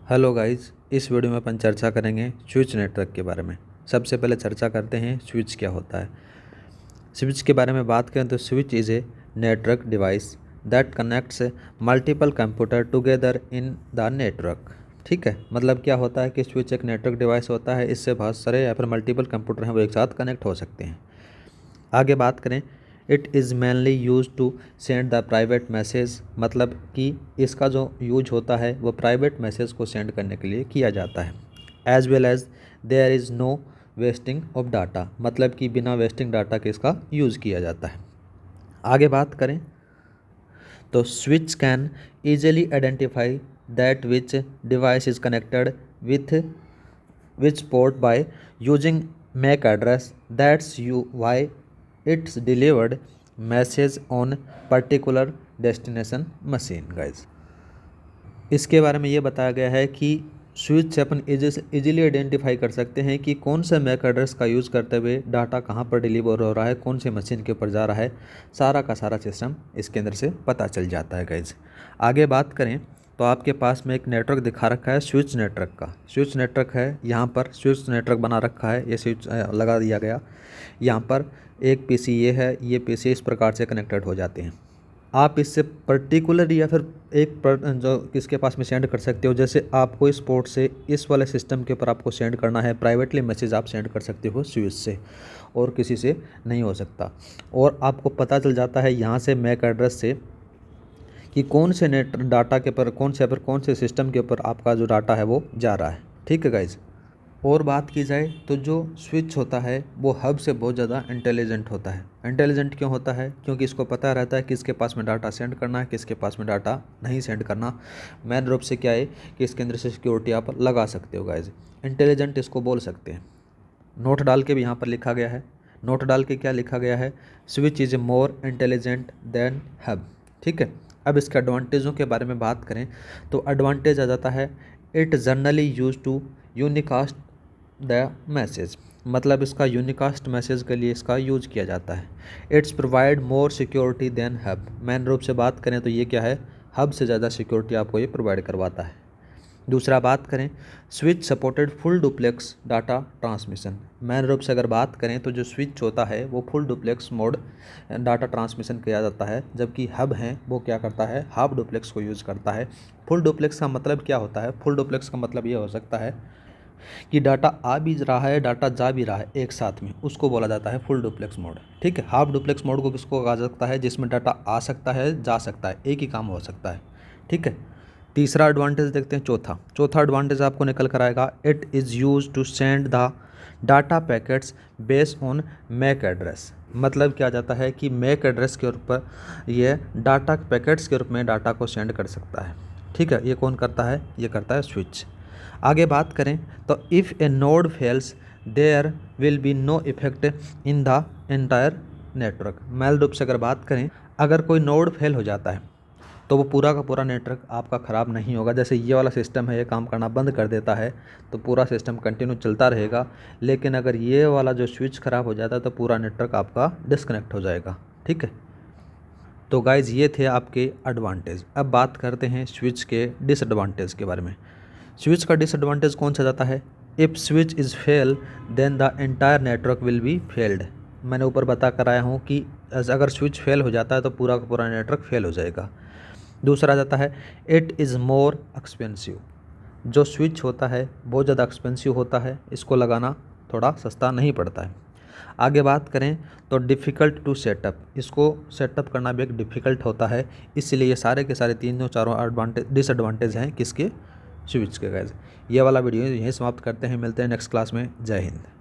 Hello guys, इस video में अपन चर्चा करेंगे स्विच नेटवर्क के बारे में। सबसे पहले चर्चा करते हैं स्विच क्या होता है। स्विच के बारे में बात करें तो switch is a network device that connects multiple computer together in the network. ठीक है, मतलब क्या होता है कि स्विच एक नेटवर्क डिवाइस होता है, इससे बहुत सारे या फिर मल्टीपल कंप्यूटर हैं वो एक साथ कनेक्ट हो सकते हैं। आगे बात करें, it is mainly use to send the private message, मतलब कि इसका जो यूज होता है वो प्राइवेट मैसेज को सेंड करने के लिए किया जाता है। As well as there is no wasting of data, मतलब कि बिना वेस्टिंग डाटा के इसका यूज़ किया जाता है। आगे बात करें तो switch can easily identify that which device is connected with which port by using MAC address. That's why it's delivered message on particular destination machine guys। इसके बारे में ये बताया गया है कि स्विच से अपन इजीली आइडेंटिफाई कर सकते हैं कि कौन सा मैक एड्रेस का यूज़ करते हुए डाटा कहाँ पर डिलीवर हो रहा है, कौन से मशीन के ऊपर जा रहा है, सारा का सारा सिस्टम इसके अंदर से पता चल जाता है गाइज। आगे बात करें तो आपके पास में एक नेटवर्क दिखा रखा है स्विच नेटवर्क का। स्विच नेटवर्क है, यहाँ पर स्विच नेटवर्क बना रखा है, ये स्विच लगा दिया गया। यहाँ पर एक पीसी ये है, ये पीसी इस प्रकार से कनेक्टेड हो जाते हैं। आप इससे पर्टिकुलर या फिर जो किसके पास में सेंड कर सकते हो, जैसे आपको इस पोर्ट से इस वाले सिस्टम के ऊपर आपको सेंड करना है, प्राइवेटली मैसेज आप सेंड कर सकते हो स्विच से, और किसी से नहीं हो सकता। और आपको पता चल जाता है यहाँ से मैक एड्रेस से कि कौन से नेट डाटा के ऊपर कौन से सिस्टम के ऊपर आपका जो डाटा है वो जा रहा है। ठीक है गाइज। और बात की जाए तो जो स्विच होता है वो हब से बहुत ज़्यादा इंटेलिजेंट होता है। इंटेलिजेंट क्यों होता है? क्योंकि इसको पता रहता है किसके पास में डाटा सेंड करना है, किसके पास में डाटा नहीं सेंड करना। मेन रूप से क्या है कि इसके अंदर से सिक्योरिटी आप लगा सकते हो गाइज। इंटेलिजेंट इसको बोल सकते हैं। नोट डाल के भी यहाँ पर लिखा गया है। नोट डाल के क्या लिखा गया है? Switch is more intelligent then hub. ठीक है। अब इसके एडवांटेजों के बारे में बात करें तो एडवांटेज आ जाता है, it generally use to unicast the message, मतलब इसका यूनिकास्ट मैसेज के लिए इसका यूज किया जाता है। It's provide more security than hub. Main रूप से बात करें तो ये क्या है, हब से ज़्यादा सिक्योरिटी आपको ये प्रोवाइड करवाता है। दूसरा बात करें, switch supported full duplex data transmission. Main रूप से अगर बात करें तो जो स्विच होता है वो full duplex mode data transmission किया जाता है, जबकि हब है वो क्या करता है, हाफ डुप्लेक्स को यूज़ करता है। फुल डुप्लेक्स का मतलब क्या होता है? फुल डुप्लेक्स का मतलब ये हो सकता है कि डाटा आ भी रहा है, डाटा जा भी रहा है एक साथ में, उसको बोला जाता है फुल डुप्लेक्स मोड। ठीक है। हाफ डुप्लेक्स मोड को किसको कहा सकता है? जिसमें डाटा आ सकता है, जा सकता है, एक ही काम हो सकता है। ठीक है। तीसरा एडवांटेज देखते हैं, चौथा एडवांटेज आपको निकल कर आएगा, it is use to send the data packets based on MAC address. मतलब क्या जाता है कि मैक एड्रेस के ऊपर ये डाटा पैकेट्स के रूप में डाटा को सेंड कर सकता है। ठीक है। ये कौन करता है? ये करता है स्विच। आगे बात करें तो if a node fails there will be no effect in the entire network. मूल रूप से अगर बात करें, अगर कोई नोड फेल हो जाता है तो वो पूरा का पूरा नेटवर्क आपका ख़राब नहीं होगा। जैसे ये वाला सिस्टम है, ये काम करना बंद कर देता है तो पूरा सिस्टम कंटिन्यू चलता रहेगा, लेकिन अगर ये वाला जो स्विच ख़राब हो जाता है तो पूरा नेटवर्क आपका डिस्कनेक्ट हो जाएगा। ठीक है। तो गाइज़ ये थे आपके एडवांटेज। अब बात करते हैं स्विच के डिसएडवांटेज के बारे में। स्विच का डिसएडवांटेज कौन सा जाता है? If switch is fail then the entire network will be failed. मैंने ऊपर बता कर आया हूँ कि अगर स्विच फेल हो जाता है तो पूरा का पूरा नेटवर्क फेल हो जाएगा। दूसरा जाता है, इट इज़ मोर एक्सपेंसिव। जो स्विच होता है बहुत ज़्यादा एक्सपेंसिव होता है, इसको लगाना थोड़ा सस्ता नहीं पड़ता है। आगे बात करें तो डिफ़िकल्ट टू सेटअप, इसको सेटअप करना भी एक डिफ़िकल्ट होता है। इसलिए ये सारे के सारे तीनों चारों डिसएडवांटेज हैं किसके? स्विच के गाइस। ये वाला वीडियो यहीं समाप्त करते हैं, मिलते हैं नेक्स्ट क्लास में। जय हिंद।